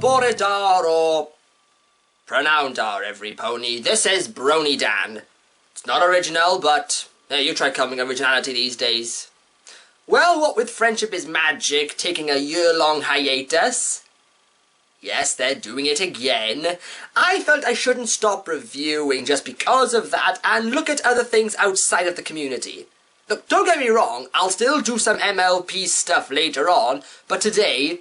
Laboridar or Pronoundar, every pony. This is BronyDan. It's not original, but hey, you try coming originality these days. Well, what with Friendship is Magic taking a year-long hiatus, yes, they're doing it again, I felt I shouldn't stop reviewing just because of that and look at other things outside of the community. Look, don't get me wrong, I'll still do some MLP stuff later on, but today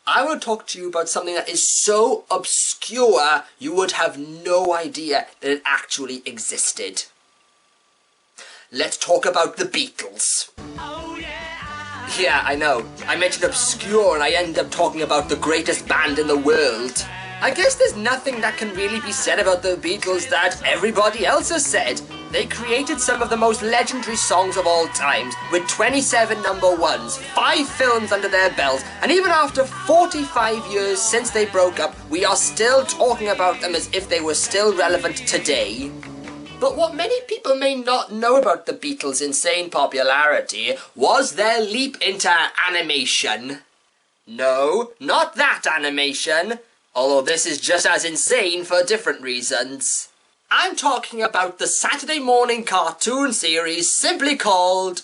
I will talk to you about something that is so obscure you would have no idea that it actually existed. Let's talk about the Beatles. Oh, yeah, I know. I mentioned obscure and I ended up talking about the greatest band in the world. I guess there's nothing that can really be said about the Beatles that everybody else has said. They created some of the most legendary songs of all times, with 27 number ones, 5 films under their belt, and even after 45 years since they broke up, we are still talking about them as if they were still relevant today. But what many people may not know about the Beatles' insane popularity was their leap into animation. No, not that animation, although this is just as insane for different reasons. I'm talking about the Saturday morning cartoon series simply called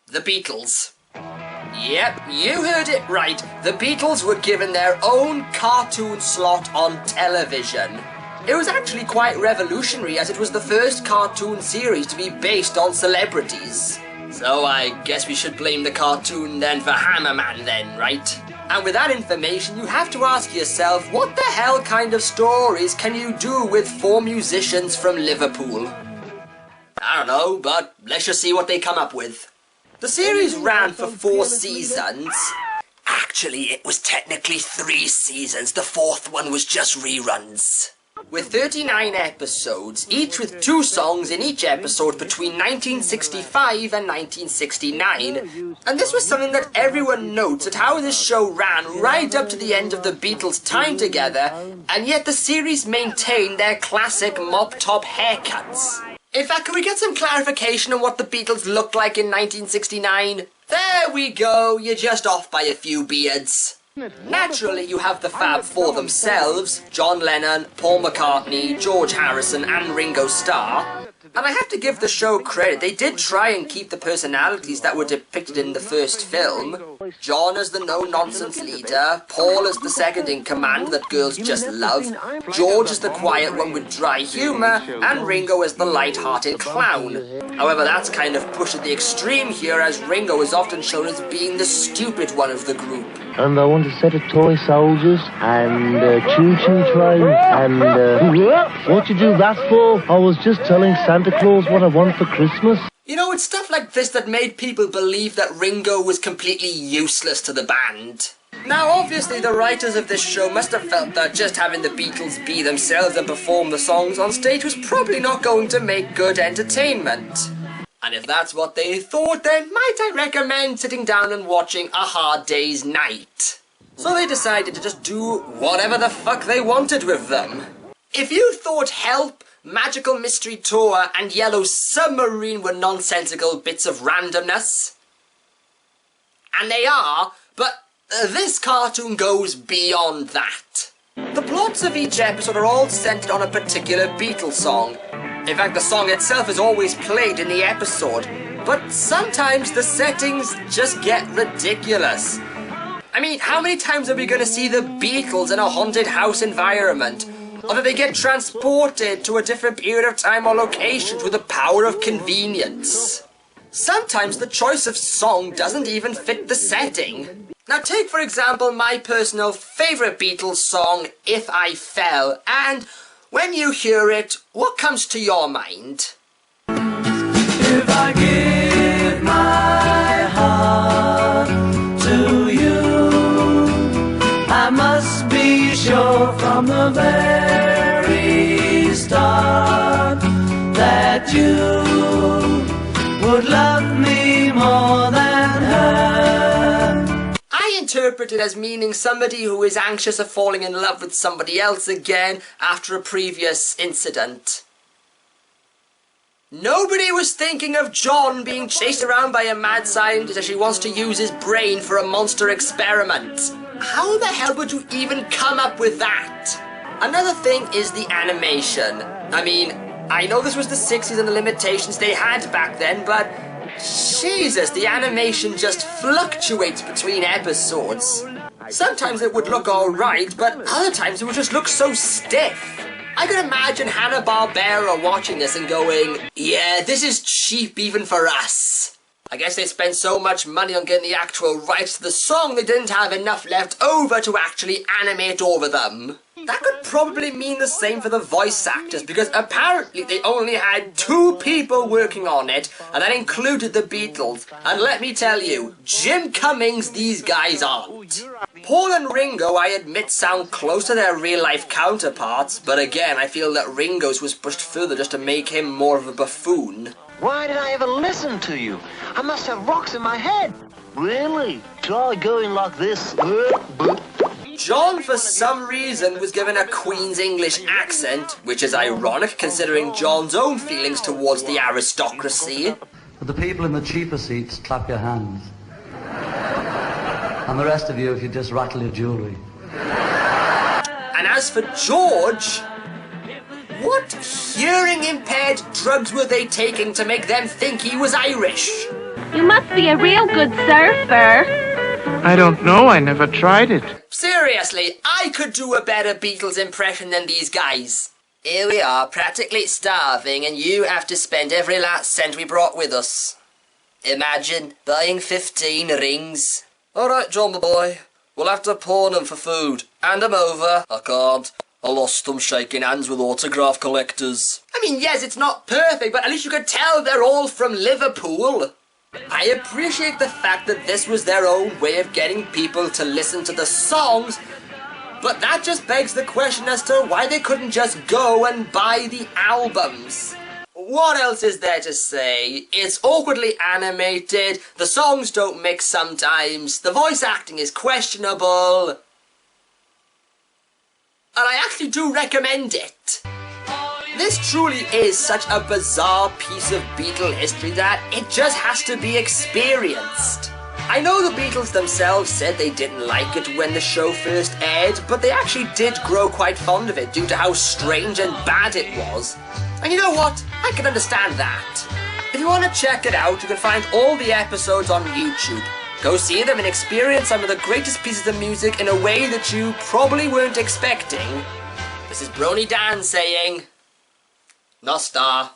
The Beatles. Yep, you heard it right. The Beatles were given their own cartoon slot on television. It was actually quite revolutionary as it was the first cartoon series to be based on celebrities. So I guess we should blame the cartoon then for Hammerman then, right? And with that information, you have to ask yourself, what the hell kind of stories can you do with 4 musicians from Liverpool? I don't know, but let's just see what they come up with. The series ran for 4 seasons. Actually, it was technically 3 seasons. The 4th one was just reruns. With 39 episodes, each with 2 songs in each episode between 1965 and 1969. And this was something that everyone notes at how this show ran right up to the end of the Beatles' time together, and yet the series maintained their classic mop-top haircuts. In fact, can we get some clarification on what the Beatles looked like in 1969? There we go, you're just off by a few beards. Naturally, you have the Fab Four themselves, John Lennon, Paul McCartney, George Harrison and Ringo Starr. And I have to give the show credit, they did try and keep the personalities that were depicted in the first film. John as the no-nonsense leader, Paul as the second-in-command that girls just love, George as the quiet one with dry humour, and Ringo as the light-hearted clown. However, that's kind of pushed to the extreme here, as Ringo is often shown as being the stupid one of the group. And I want a set of toy soldiers, and a choo-choo train, and what you do that for? I was just telling Santa Claus what I want for Christmas. You know, it's stuff like this that made people believe that Ringo was completely useless to the band. Now, obviously, the writers of this show must have felt that just having the Beatles be themselves and perform the songs on stage was probably not going to make good entertainment. And if that's what they thought, then might I recommend sitting down and watching A Hard Day's Night. So they decided to just do whatever the fuck they wanted with them. If you thought Help, Magical Mystery Tour and Yellow Submarine were nonsensical bits of randomness, and they are, but this cartoon goes beyond that. The plots of each episode are all centered on a particular Beatles song. In fact, the song itself is always played in the episode, but sometimes the settings just get ridiculous. I mean, how many times are we going to see the Beatles in a haunted house environment? Or do they get transported to a different period of time or location through the power of convenience? Sometimes the choice of song doesn't even fit the setting. Now take for example my personal favourite Beatles song, If I Fell, and when you hear it, what comes to your mind? If I give my heart to you, I must be sure from the very start that you would love me more than her. I interpret it as meaning somebody who is anxious of falling in love with somebody else again after a previous incident. Nobody was thinking of John being chased around by a mad scientist as she wants to use his brain for a monster experiment. How the hell would you even come up with that? Another thing is the animation. I mean, I know this was the 60s and the limitations they had back then, but Jesus, the animation just fluctuates between episodes. Sometimes it would look alright, but other times it would just look so stiff. I could imagine Hanna-Barbera watching this and going, yeah, this is cheap even for us. I guess they spent so much money on getting the actual rights to the song they didn't have enough left over to actually animate over them. That could probably mean the same for the voice actors, because apparently they only had 2 people working on it, and that included the Beatles. And let me tell you, Jim Cummings these guys aren't. Paul and Ringo, I admit, sound close to their real-life counterparts, but again, I feel that Ringo's was pushed further just to make him more of a buffoon. Why did I ever listen to you? I must have rocks in my head. Really? Try going like this. John, for some reason, was given a Queen's English accent, which is ironic considering John's own feelings towards the aristocracy. For the people in the cheaper seats, clap your hands. And the rest of you, if you just rattle your jewellery. And as for George, what hearing-impaired drugs were they taking to make them think he was Irish? You must be a real good surfer. I don't know, I never tried it. Seriously, I could do a better Beatles impression than these guys. Here we are, practically starving, and you have to spend every last cent we brought with us. Imagine buying 15 rings. Alright, John, my boy. We'll have to pawn them for food. Hand them over. I can't. I lost them shaking hands with autograph collectors. I mean, yes, it's not perfect, but at least you could tell they're all from Liverpool. I appreciate the fact that this was their own way of getting people to listen to the songs, but that just begs the question as to why they couldn't just go and buy the albums. What else is there to say? It's awkwardly animated, the songs don't mix sometimes, the voice acting is questionable, and I actually do recommend it. This truly is such a bizarre piece of Beatle history that it just has to be experienced. I know the Beatles themselves said they didn't like it when the show first aired, but they actually did grow quite fond of it due to how strange and bad it was. And you know what? I can understand that. If you want to check it out, you can find all the episodes on YouTube. Go see them and experience some of the greatest pieces of music in a way that you probably weren't expecting. This is BronyDan saying, Nostar.